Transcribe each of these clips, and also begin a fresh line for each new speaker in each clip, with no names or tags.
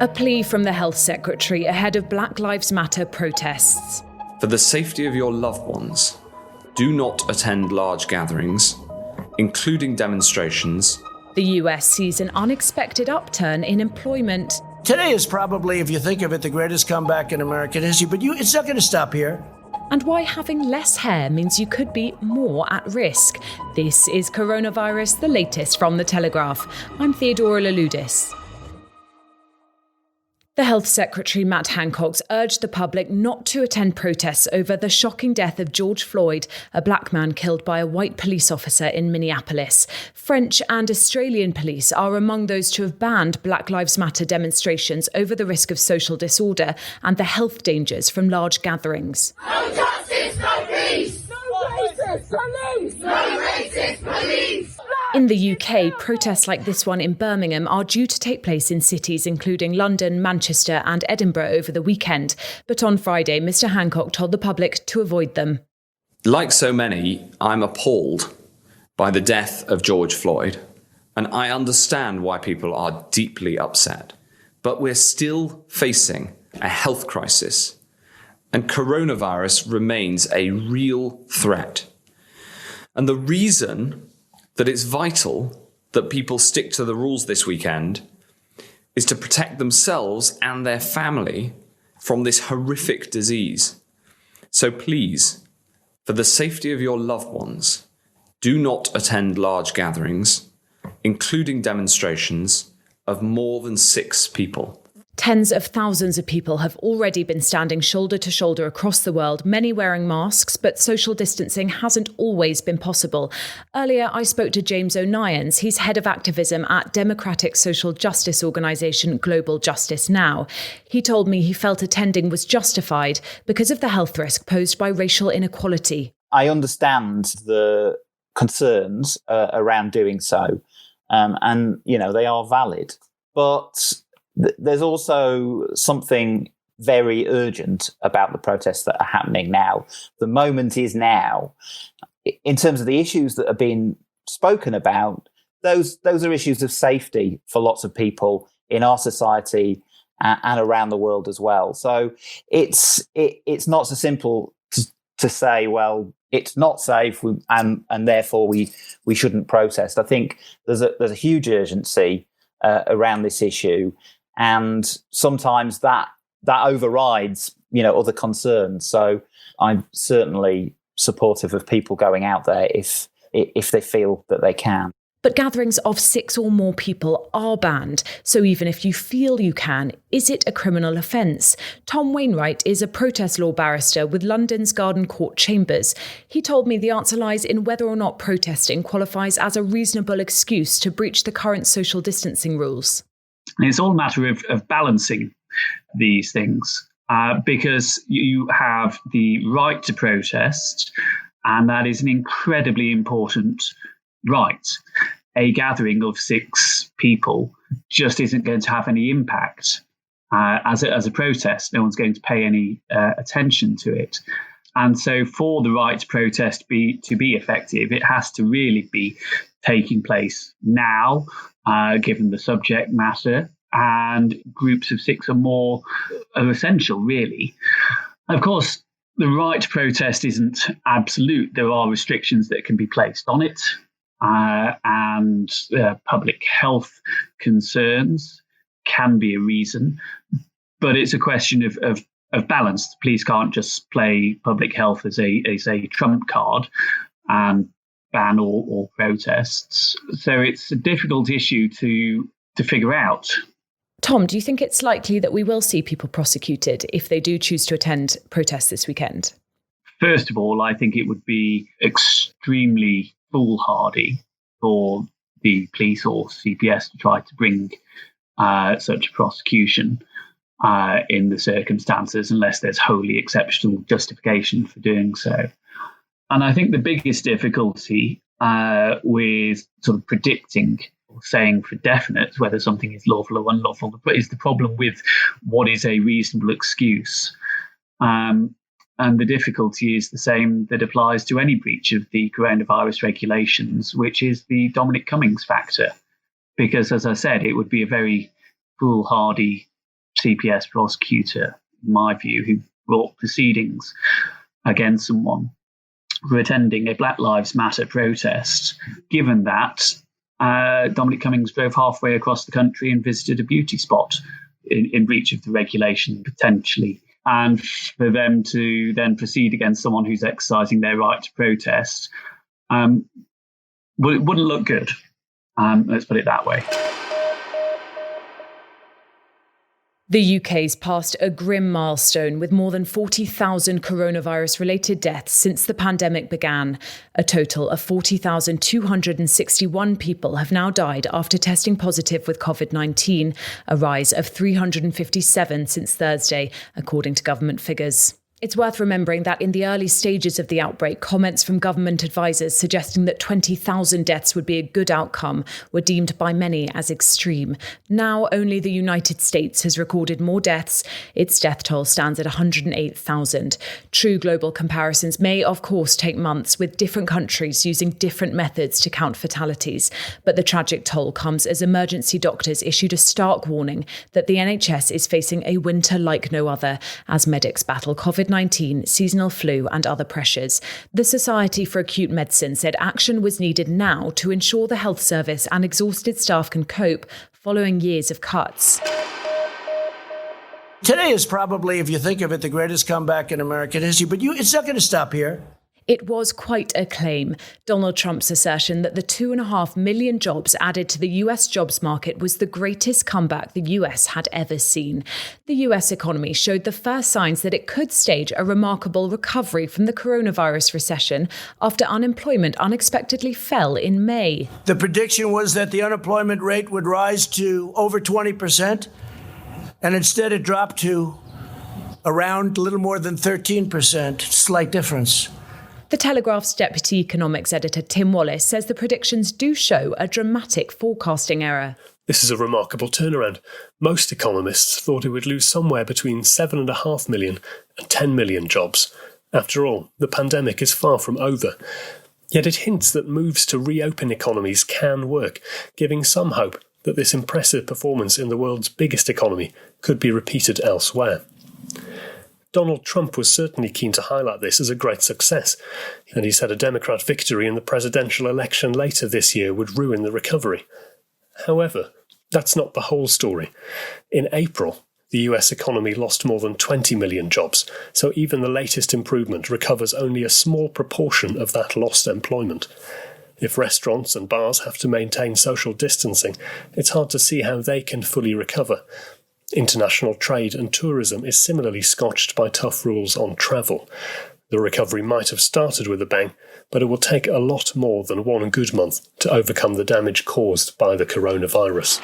A plea from the Health Secretary ahead of Black Lives Matter protests.
For the safety of your loved ones, do not attend large gatherings, including demonstrations.
The US sees an unexpected upturn in employment.
Today is probably, if you think of it, the greatest comeback in American history, but it's not going to stop here.
And why having less hair means you could be more at risk. This is Coronavirus, the latest from the Telegraph. I'm Theodora Louloudis. The Health Secretary, Matt Hancock, urged the public not to attend protests over the shocking death of George Floyd, a black man killed by a white police officer in Minneapolis. French and Australian police are among those to have banned Black Lives Matter demonstrations over the risk of social disorder and the health dangers from large gatherings.
No justice, no peace! No racist police! No racist police!
In the UK, protests like this one in Birmingham are due to take place in cities including London, Manchester and Edinburgh over the weekend. But on Friday, Mr Hancock told the public to avoid them.
Like so many, I'm appalled by the death of George Floyd, and I understand why people are deeply upset. But we're still facing a health crisis, and coronavirus remains a real threat. And the reason that it's vital that people stick to the rules this weekend is to protect themselves and their family from this horrific disease. So please, for the safety of your loved ones, do not attend large gatherings, including demonstrations of more than 6 people.
Tens of thousands of people have already been standing shoulder to shoulder across the world, many wearing masks, but social distancing hasn't always been possible. Earlier, I spoke to James O'Niens. He's head of activism at democratic social justice organisation Global Justice Now. He told me he felt attending was justified because of the health risk posed by racial inequality.
I understand the concerns around doing so, and, they are valid. But there's also something very urgent about the protests that are happening now. The moment is now. In terms of the issues that are being spoken about, those are issues of safety for lots of people in our society and around the world as well. So it's not so simple to say, well, it's not safe and therefore we shouldn't protest. I think there's a huge urgency around this issue. And sometimes that overrides, other concerns. So I'm certainly supportive of people going out there if they feel that they can.
But gatherings of 6 or more people are banned. So even if you feel you can, is it a criminal offence? Tom Wainwright is a protest law barrister with London's Garden Court Chambers. He told me the answer lies in whether or not protesting qualifies as a reasonable excuse to breach the current social distancing rules.
It's all a matter of balancing these things because you have the right to protest, and that is an incredibly important right. A gathering of 6 people just isn't going to have any impact as a protest. No one's going to pay any attention to it. And so for the right to protest to be effective, it has to really be taking place now, given the subject matter, and groups of 6 or more are essential, really. Of course, the right to protest isn't absolute. There are restrictions that can be placed on it, and public health concerns can be a reason. But it's a question of balance. The police can't just play public health as a trump card and ban all protests. So it's a difficult issue to figure out.
Tom, do you think it's likely that we will see people prosecuted if they do choose to attend protests this weekend?
First of all, I think it would be extremely foolhardy for the police or CPS to try to bring such a prosecution in the circumstances, unless there's wholly exceptional justification for doing so. And I think the biggest difficulty with sort of predicting or saying for definite whether something is lawful or unlawful is the problem with what is a reasonable excuse. And the difficulty is the same that applies to any breach of the coronavirus regulations, which is the Dominic Cummings factor. Because, as I said, it would be a very foolhardy CPS prosecutor, in my view, who brought proceedings against someone for attending a Black Lives Matter protest, given that Dominic Cummings drove halfway across the country and visited a beauty spot in breach of the regulation, potentially. And for them to then proceed against someone who's exercising their right to protest wouldn't look good. Let's put it that way.
The UK's passed a grim milestone with more than 40,000 coronavirus-related deaths since the pandemic began. A total of 40,261 people have now died after testing positive with COVID-19, a rise of 357 since Thursday, according to government figures. It's worth remembering that in the early stages of the outbreak, comments from government advisors suggesting that 20,000 deaths would be a good outcome were deemed by many as extreme. Now only the United States has recorded more deaths. Its death toll stands at 108,000. True global comparisons may, of course, take months, with different countries using different methods to count fatalities. But the tragic toll comes as emergency doctors issued a stark warning that the NHS is facing a winter like no other as medics battle COVID-19, seasonal flu and other pressures. The Society for Acute Medicine said action was needed now to ensure the health service and exhausted staff can cope following years of cuts.
Today is probably, if you think of it, the greatest comeback in American history, but it's not going to stop here.
It was quite a claim. Donald Trump's assertion that the 2.5 million jobs added to the US jobs market was the greatest comeback the US had ever seen. The US economy showed the first signs that it could stage a remarkable recovery from the coronavirus recession after unemployment unexpectedly fell in May.
The prediction was that the unemployment rate would rise to over 20%, and instead it dropped to around a little more than 13%. Slight difference.
The Telegraph's deputy economics editor Tim Wallace says the predictions do show a dramatic forecasting error.
This is a remarkable turnaround. Most economists thought it would lose somewhere between 7.5 million and 10 million jobs. After all, the pandemic is far from over. Yet it hints that moves to reopen economies can work, giving some hope that this impressive performance in the world's biggest economy could be repeated elsewhere. Donald Trump was certainly keen to highlight this as a great success, and he said a Democrat victory in the presidential election later this year would ruin the recovery. However, that's not the whole story. In April, the US economy lost more than 20 million jobs, so even the latest improvement recovers only a small proportion of that lost employment. If restaurants and bars have to maintain social distancing, it's hard to see how they can fully recover. International trade and tourism is similarly scotched by tough rules on travel. The recovery might have started with a bang, but it will take a lot more than one good month to overcome the damage caused by the coronavirus.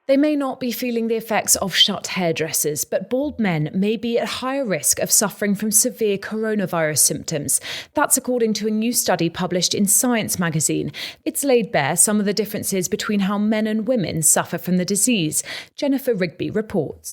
They may not be feeling the effects of shut hairdressers, but bald men may be at higher risk of suffering from severe coronavirus symptoms. That's according to a new study published in Science magazine. It's laid bare some of the differences between how men and women suffer from the disease. Jennifer Rigby reports.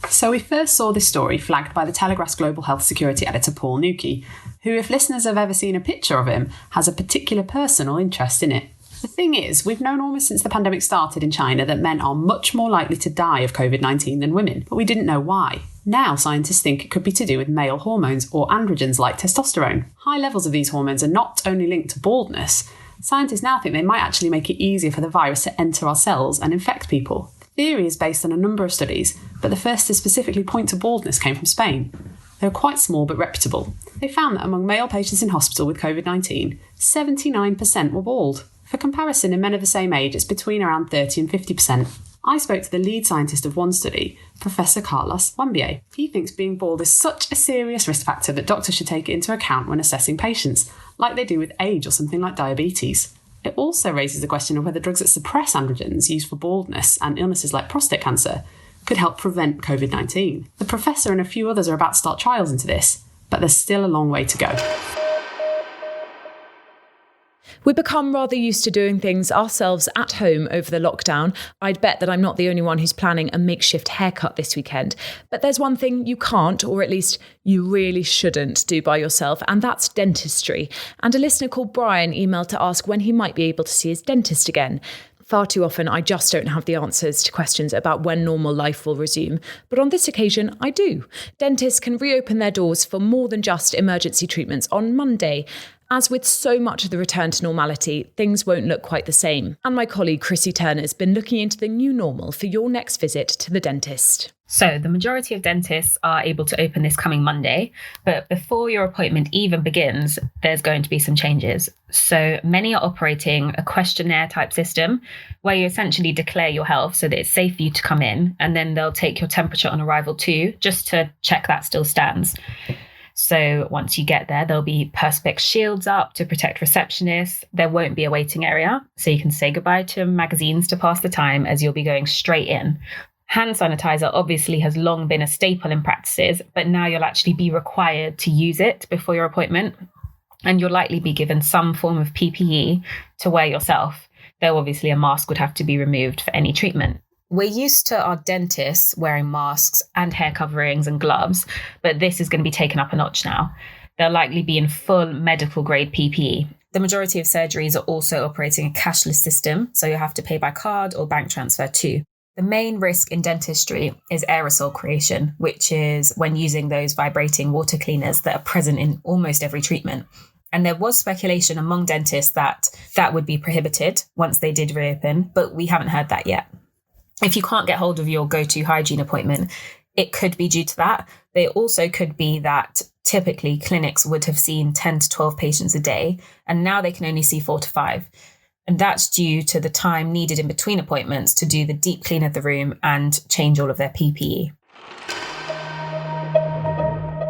So we first saw this story flagged by the Telegraph's global health security editor Paul Newkey, who, if listeners have ever seen a picture of him, has a particular personal interest in it. The thing is, we've known almost since the pandemic started in China that men are much more likely to die of COVID-19 than women, but we didn't know why. Now scientists think it could be to do with male hormones or androgens like testosterone. High levels of these hormones are not only linked to baldness. Scientists now think they might actually make it easier for the virus to enter our cells and infect people. The theory is based on a number of studies, but the first to specifically point to baldness came from Spain. They were quite small but reputable. They found that among male patients in hospital with COVID-19, 79% were bald. For comparison, in men of the same age, it's between around 30 and 50%. I spoke to the lead scientist of one study, Professor Carlos Wambier. He thinks being bald is such a serious risk factor that doctors should take it into account when assessing patients, like they do with age or something like diabetes. It also raises the question of whether drugs that suppress androgens used for baldness and illnesses like prostate cancer could help prevent COVID-19. The professor and a few others are about to start trials into this, but there's still a long way to go.
We become rather used to doing things ourselves at home over the lockdown. I'd bet that I'm not the only one who's planning a makeshift haircut this weekend. But there's one thing you can't, or at least you really shouldn't, do by yourself, and that's dentistry. And a listener called Brian emailed to ask when he might be able to see his dentist again. Far too often, I just don't have the answers to questions about when normal life will resume. But on this occasion, I do. Dentists can reopen their doors for more than just emergency treatments on Monday. As with so much of the return to normality, things won't look quite the same. And my colleague Chrissy Turner has been looking into the new normal for your next visit to the dentist.
So the majority of dentists are able to open this coming Monday, but before your appointment even begins, there's going to be some changes. So many are operating a questionnaire type system where you essentially declare your health so that it's safe for you to come in, and then they'll take your temperature on arrival too, just to check that still stands. So once you get there, there'll be Perspex shields up to protect receptionists. There won't be a waiting area, so you can say goodbye to magazines to pass the time as you'll be going straight in. Hand sanitizer obviously has long been a staple in practices, but now you'll actually be required to use it before your appointment. And you'll likely be given some form of PPE to wear yourself, though obviously a mask would have to be removed for any treatment. We're used to our dentists wearing masks and hair coverings and gloves, but this is going to be taken up a notch now. They'll likely be in full medical grade PPE. The majority of surgeries are also operating a cashless system, so you'll have to pay by card or bank transfer too. The main risk in dentistry is aerosol creation, which is when using those vibrating water cleaners that are present in almost every treatment. And there was speculation among dentists that that would be prohibited once they did reopen, but we haven't heard that yet. If you can't get hold of your go-to hygiene appointment, it could be due to that. But it also could be that typically clinics would have seen 10 to 12 patients a day, and now they can only see 4 to 5. And that's due to the time needed in between appointments to do the deep clean of the room and change all of their PPE.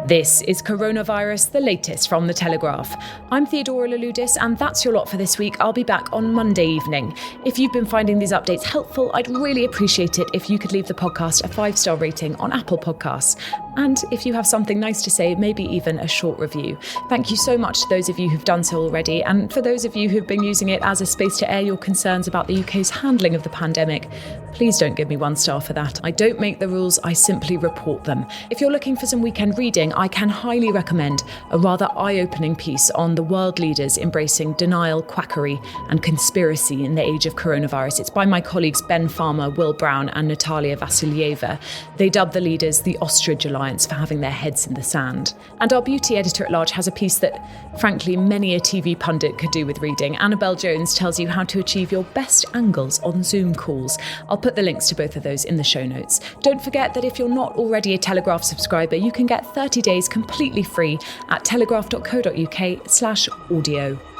This is Coronavirus, the latest from The Telegraph. I'm Theodora Louloudis, and that's your lot for this week. I'll be back on Monday evening. If you've been finding these updates helpful, I'd really appreciate it if you could leave the podcast a 5-star rating on Apple Podcasts. And if you have something nice to say, maybe even a short review. Thank you so much to those of you who've done so already, and for those of you who've been using it as a space to air your concerns about the UK's handling of the pandemic, please don't give me 1 star for that. I don't make the rules, I simply report them. If you're looking for some weekend reading, I can highly recommend a rather eye-opening piece on the world leaders embracing denial, quackery and conspiracy in the age of coronavirus. It's by my colleagues Ben Farmer, Will Brown and Natalia Vasilyeva. They dub the leaders the Ostrich Alliance for having their heads in the sand. And our beauty editor-at-large has a piece that, frankly, many a TV pundit could do with reading. Annabelle Jones tells you how to achieve your best angles on Zoom calls. I'll put the links to both of those in the show notes. Don't forget that if you're not already a Telegraph subscriber, you can get 30 days completely free at telegraph.co.uk/audio.